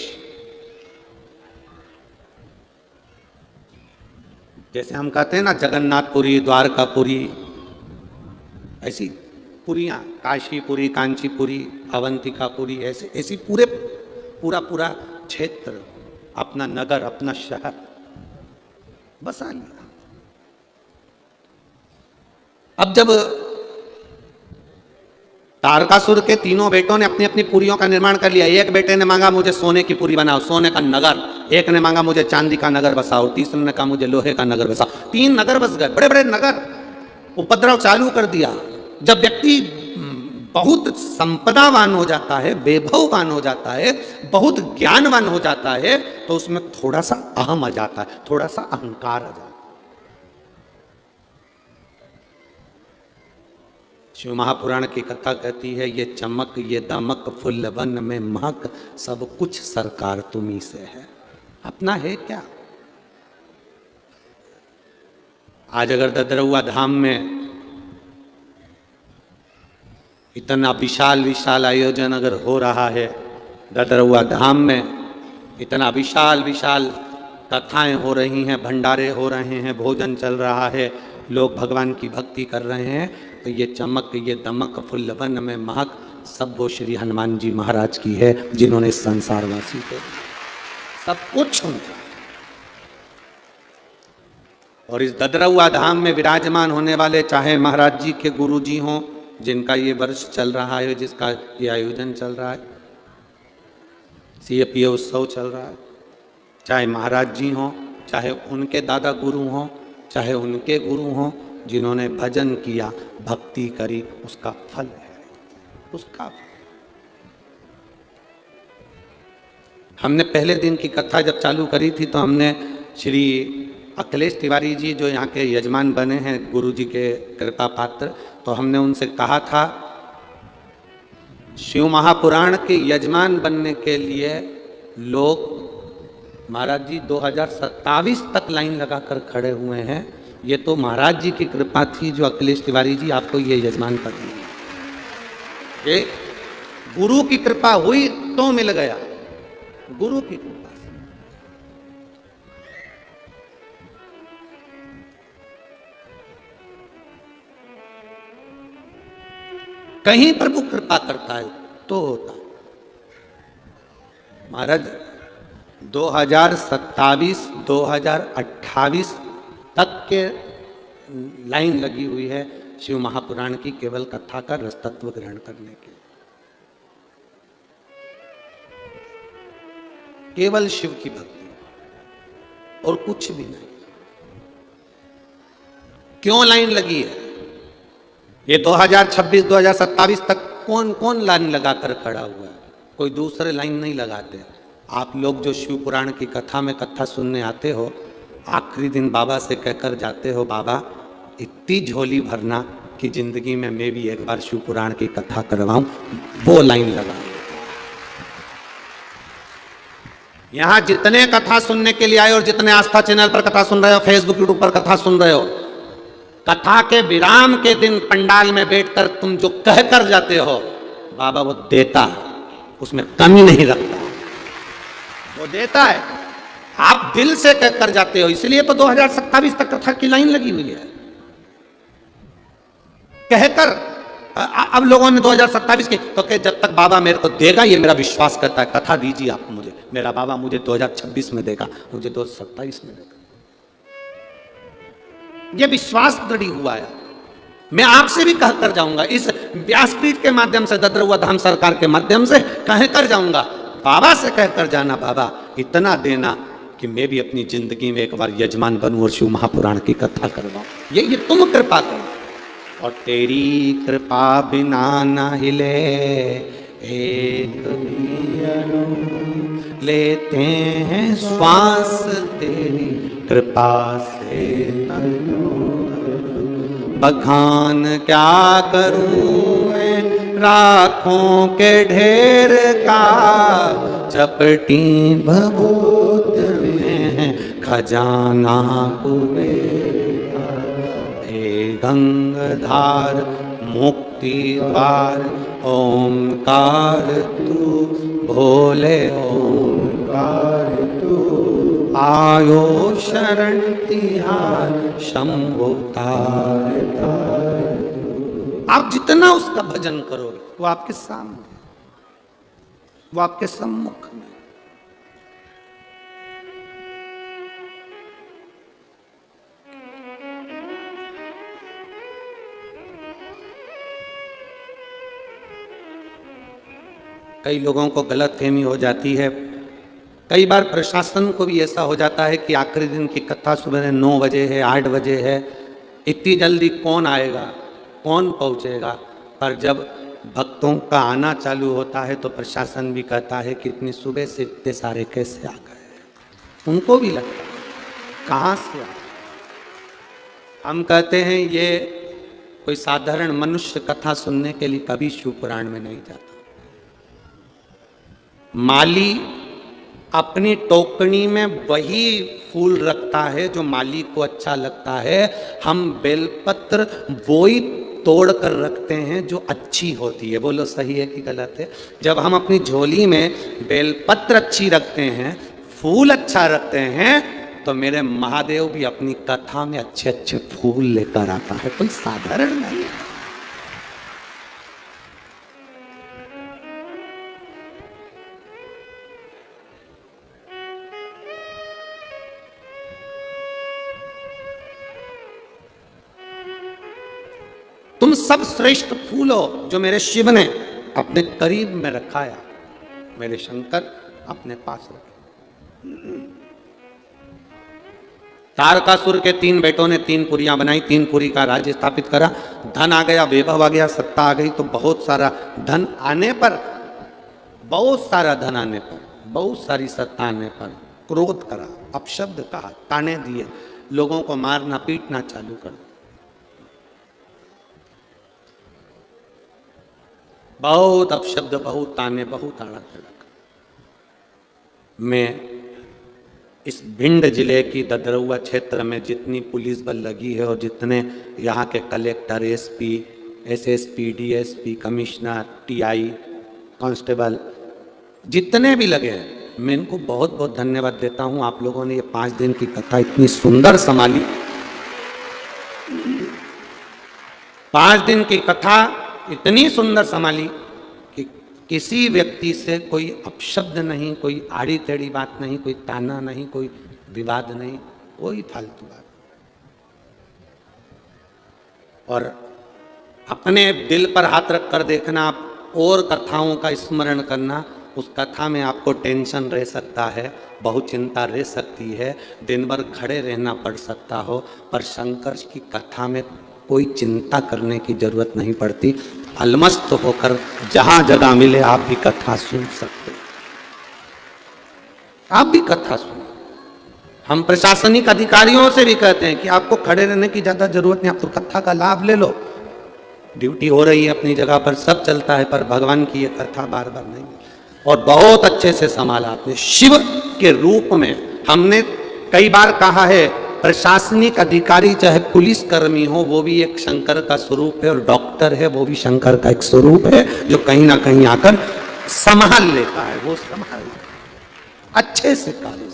जैसे हम कहते हैं ना जगन्नाथपुरी, द्वारकापुरी, ऐसी पुरियां, काशीपुरी, कांचीपुरी, अवंतिकापुरी, ऐसे ऐसी पूरा क्षेत्र, अपना नगर, अपना शहर बसा लिया। अब जब तारकासुर के तीनों बेटों ने अपनी अपनी पुरियों का निर्माण कर लिया, एक बेटे ने मांगा मुझे सोने की पुरी बनाओ, सोने का नगर, एक ने मांगा मुझे चांदी का नगर बसाओ, तीसरे ने कहा मुझे लोहे का नगर बसाओ। 3 नगर बस गए, बड़े बड़े नगर। उपद्रव चालू कर दिया। जब व्यक्ति बहुत संपदावान हो जाता है, वैभववान हो जाता है, बहुत ज्ञानवान हो जाता है, तो उसमें थोड़ा सा अहम आ जाता है, थोड़ा सा अहंकार आ जाता है। शिव महापुराण की कथा कहती है, ये चमक ये दमक फुल वन में महक, सब कुछ सरकार तुम्ही से है। अपना है क्या? आज अगर ददरौआ धाम में इतना विशाल विशाल आयोजन अगर हो रहा है, ददरौआ धाम में इतना विशाल विशाल कथाएं हो रही हैं, भंडारे हो रहे हैं, भोजन चल रहा है, लोग भगवान की भक्ति कर रहे हैं, तो ये चमक ये दमक फुल वन में महक सब वो श्री हनुमान जी महाराज की है, जिन्होंने इस संसारवासी को सब कुछ उनका। और इस ददरौआ धाम में विराजमान होने वाले चाहे महाराज जी के गुरु जी हों, जिनका ये वर्ष चल रहा है, जिसका ये आयोजन चल रहा है, CAPA उत्सव चल रहा है, चाहे महाराज जी हों, चाहे उनके दादा गुरु हों, चाहे उनके गुरु हों, जिन्होंने भजन किया, भक्ति करी, उसका फल है, उसका फल। हमने पहले दिन की कथा जब चालू करी थी तो हमने श्री अखिलेश तिवारी जी जो यहाँ के यजमान बने हैं, गुरु जी के कृपा पात्र, तो हमने उनसे कहा था शिव महापुराण के यजमान बनने के लिए लोग महाराज जी 2027 तक लाइन लगाकर खड़े हुए हैं। ये तो महाराज जी की कृपा थी जो अखिलेश तिवारी जी आपको ये यजमान कर दिए। ये गुरु की कृपा हुई तो मिल गया, गुरु की कृपा। कहीं प्रभु कृपा करता है तो होता। महाराज 2027 2028 तक के लाइन लगी हुई है शिव महापुराण की केवल कथा का रस तत्व ग्रहण करने की। केवल शिव की भक्ति, और कुछ भी नहीं। क्यों लाइन लगी है? ये 2026 2027 तक कौन कौन लाइन लगाकर खड़ा हुआ है? कोई दूसरे लाइन नहीं लगाते। आप लोग जो शिव पुराण की कथा में कथा सुनने आते हो, आखिरी दिन बाबा से कहकर जाते हो, बाबा इतनी झोली भरना कि जिंदगी में मैं भी एक बार शिव पुराण की कथा करवाऊं, वो लाइन लगा। यहां जितने कथा सुनने के लिए आए और जितने आस्था चैनल पर कथा सुन रहे हो, फेसबुक यूट्यूब पर कथा सुन रहे हो, कथा के विराम के दिन पंडाल में बैठकर तुम जो कहकर जाते हो, बाबा वो देता है, उसमें कमी नहीं रखता, वो देता है। आप दिल से कहकर जाते हो, इसलिए तो 2027 तक कथा की लाइन लगी हुई है। कहकर अब लोगों ने 2027 के तो कहे जब तक बाबा मेरे को देगा, ये मेरा विश्वास करता है, कथा दीजिए आप मुझे, मेरा बाबा मुझे 2026 में देगा, मुझे 2027 में देगा, ये विश्वास दृढ़ हुआ है। मैं आपसे भी कहकर जाऊंगा, इस व्यासपीठ के माध्यम से, ददरुआ धाम सरकार के माध्यम से कहकर जाऊंगा, बाबा से कहकर जाना, बाबा इतना देना कि मैं भी अपनी जिंदगी में एक बार यजमान बनूं और शिव महापुराण की कथा करवाऊं। ये तुम कृपा करो, और तेरी कृपा बिना न हिले एक भी अणु, लेते हैं श्वास तेरी कृपा से तनु। बखान क्या करूं मैं राखों के ढेर का, चपटी भभूत में खजाना कुबेर। गंगाधार मुक्ति द्वार ओंकार तू, भोले ओंकार तू, आयो शरण तिहार शंभो तार तार। आप जितना उसका भजन करोगे वो आपके सामने, वो आपके सम्मुख में। कई लोगों को गलतफहमी हो जाती है, कई बार प्रशासन को भी ऐसा हो जाता है कि आखिरी दिन की कथा सुबह 9 बजे है, 8 बजे है, इतनी जल्दी कौन आएगा, कौन पहुंचेगा। पर जब भक्तों का आना चालू होता है तो प्रशासन भी कहता है कि इतनी सुबह से इतने सारे कैसे आ गए। उनको भी लगता है कहाँ से आ। हम कहते हैं ये कोई साधारण मनुष्य कथा सुनने के लिए कभी शिव पुराण में नहीं जाता। माली अपनी टोकनी में वही फूल रखता है जो माली को अच्छा लगता है। हम बेलपत्र वो ही तोड़ कर रखते हैं जो अच्छी होती है। बोलो सही है कि गलत है? जब हम अपनी झोली में बेलपत्र अच्छी रखते हैं, फूल अच्छा रखते हैं, तो मेरे महादेव भी अपनी कथा में अच्छे अच्छे फूल लेकर आता है। कोई साधारण नहीं है। तुम सब श्रेष्ठ फूल हो जो मेरे शिव ने अपने करीब में रखा है, मेरे शंकर अपने पास रखे। तारकासुर के 3 बेटों ने 3 पुरियां बनाई, 3 पुरी का राज्य स्थापित करा। धन आ गया, वैभव आ गया, सत्ता आ गई। तो बहुत सारा धन आने पर, बहुत सारा धन आने पर, बहुत सारी सत्ता आने पर क्रोध करा, अपशब्द कहा, ताने दिए, लोगों को मारना पीटना चालू कर दिया। बहुत अपशब्द, बहुत ताने, बहुत आड़ा तड़क। मैं इस भिंड जिले की ददरुआ क्षेत्र में जितनी पुलिस बल लगी है और जितने यहाँ के collector, SP, SSP, DSP, commissioner, TI, constable जितने भी लगे हैं, मैं इनको बहुत बहुत धन्यवाद देता हूँ। आप लोगों ने ये 5 दिन की कथा इतनी सुंदर संभाली। 5 दिन की कथा इतनी सुंदर संभाली कि किसी व्यक्ति से कोई अपशब्द नहीं, कोई आड़ी टेढ़ी बात नहीं, कोई ताना नहीं, कोई विवाद नहीं, कोई फालतू बात। और अपने दिल पर हाथ रख कर देखना, और कथाओं का स्मरण करना, उस कथा में आपको टेंशन रह सकता है, बहुत चिंता रह सकती है, दिन भर खड़े रहना पड़ सकता हो, पर शंकर की कथा में कोई चिंता करने की जरूरत नहीं पड़ती। अलमस्त होकर जहां जगह मिले आप भी कथा सुन सकते, आप भी कथा सुनो। हम प्रशासनिक अधिकारियों से भी कहते हैं कि आपको खड़े रहने की ज्यादा जरूरत नहीं, आप तो कथा का लाभ ले लो। ड्यूटी हो रही है अपनी जगह पर, सब चलता है, पर भगवान की ये कथा बार बार नहीं। और बहुत अच्छे से संभाला आपने शिव के रूप में। हमने कई बार कहा है, प्रशासनिक अधिकारी चाहे पुलिस कर्मी हो वो भी एक शंकर का स्वरूप है, और डॉक्टर है वो भी शंकर का एक स्वरूप है, जो कहीं ना कहीं आकर संभाल लेता है, वो संभाल अच्छे से कार्य।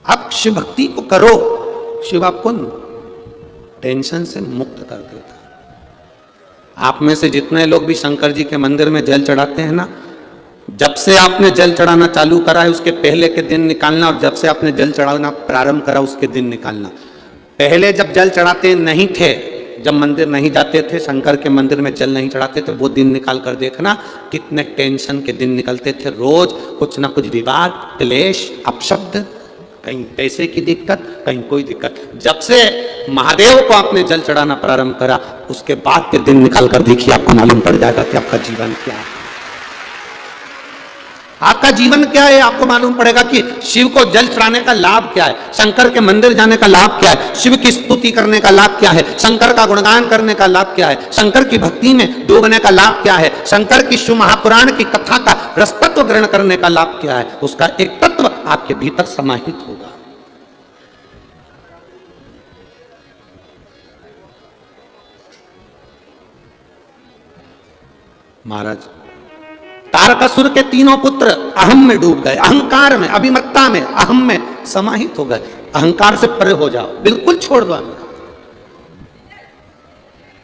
आप शिव भक्ति को करो, शिव आपको टेंशन से मुक्त कर देता है। आप में से जितने लोग भी शंकर जी के मंदिर में जल चढ़ाते हैं ना, जब से आपने जल चढ़ाना चालू करा है उसके पहले के दिन निकालना, और जब से आपने जल चढ़ाना प्रारंभ करा उसके दिन निकालना। पहले जब जल चढ़ाते नहीं थे, जब मंदिर नहीं जाते थे, शंकर के मंदिर में जल नहीं चढ़ाते थे, वो दिन निकाल कर देखना कितने टेंशन के दिन निकलते थे। रोज कुछ ना कुछ विवाद, क्लेश, अपशब्द, कहीं पैसे की दिक्कत, कहीं कोई दिक्कत। जब से महादेव को आपने जल चढ़ाना प्रारंभ करा उसके बाद के दिन निकाल कर देखिए, आपको मालूम पड़ जाएगा कि आपका जीवन क्या है, आपका जीवन क्या है। आपको मालूम पड़ेगा कि शिव को जल चढ़ाने का लाभ क्या है, शंकर के मंदिर जाने का लाभ क्या है, शिव की स्तुति करने का लाभ क्या है, शंकर का गुणगान करने का लाभ क्या है, शंकर की भक्ति में डूबने का लाभ क्या है, शंकर की शिव महापुराण की कथा का रसतत्व ग्रहण करने का लाभ क्या है। उसका एक तत्व आपके भीतर समाहित होगा। महाराज तारकासुर के तीनों पुत्र अहम में डूब गए, अहंकार में, अभिमत्ता में, अहम में समाहित हो गए। अहंकार से परे हो जाओ, बिल्कुल छोड़ दो अहंकार।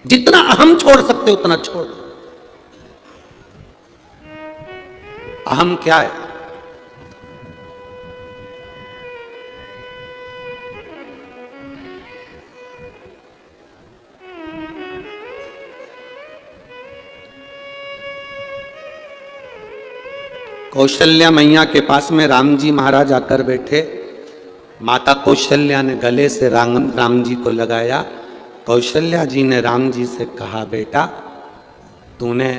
जितना अहम छोड़ सकते उतना छोड़ दो। अहम क्या है? कौशल्या मैया के पास में राम जी महाराज आकर बैठे। माता कौशल्या ने गले से राम जी को लगाया। कौशल्या जी ने राम जी से कहा, बेटा तूने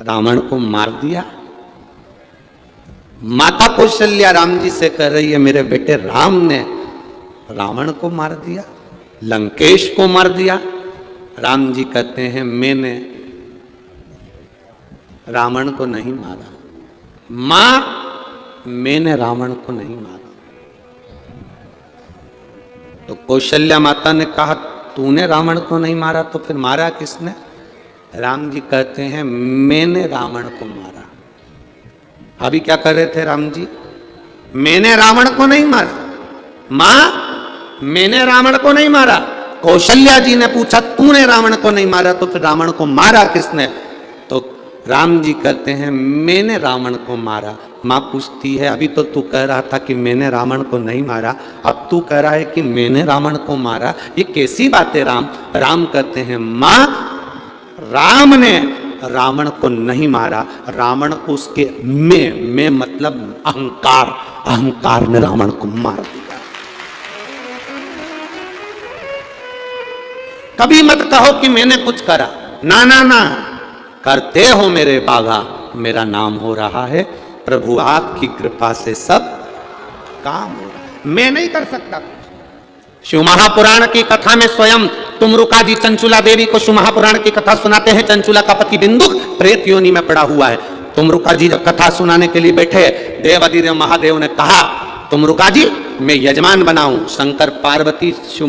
रावण को मार दिया। माता कौशल्या राम जी से कह रही है, मेरे बेटे राम ने रावण को मार दिया, लंकेश को मार दिया। राम जी कहते हैं, मैंने रावण को नहीं मारा। मां, मैंने रावण को नहीं मारा। तो कौशल्या माता ने कहा, तूने रावण को नहीं मारा तो फिर मारा किसने? राम जी कहते हैं, मैंने रावण को मारा। अभी क्या कर रहे थे राम जी? मैंने रावण को नहीं मारा। मां, मैंने रावण को नहीं मारा। कौशल्या जी ने पूछा, तूने रावण को नहीं मारा तो फिर रावण को मारा किसने? तो राम जी कहते हैं, मैंने रावण को मारा। मां पूछती है, अभी तो तू कह रहा था कि मैंने रावण को नहीं मारा, अब तू कह रहा है कि मैंने रावण को मारा, ये कैसी बात है राम? राम कहते हैं, मां, राम ने रावण को नहीं मारा, रावण को उसके मैं मतलब अहंकार, अहंकार ने रावण को मार दिया। कभी मत कहो कि मैंने कुछ करा, ना ना ना, करते हो मेरे बागा, मेरा नाम हो रहा है। प्रभु आपकी कृपा से सब काम हो रहा है, मैं नहीं कर सकता कुछ। शिव महापुराण की कथा में स्वयं तुमरुका जी चंचुला देवी को शिव महापुराण की कथा सुनाते हैं। चंचुला का पति बिंदुक प्रेत योनि में पड़ा हुआ है। तुमरुका जी जब कथा सुनाने के लिए बैठे, देवाधिदेव महादेव ने कहा, तुमरुका जी मैं यजमान बनाऊं। शंकर पार्वती शिव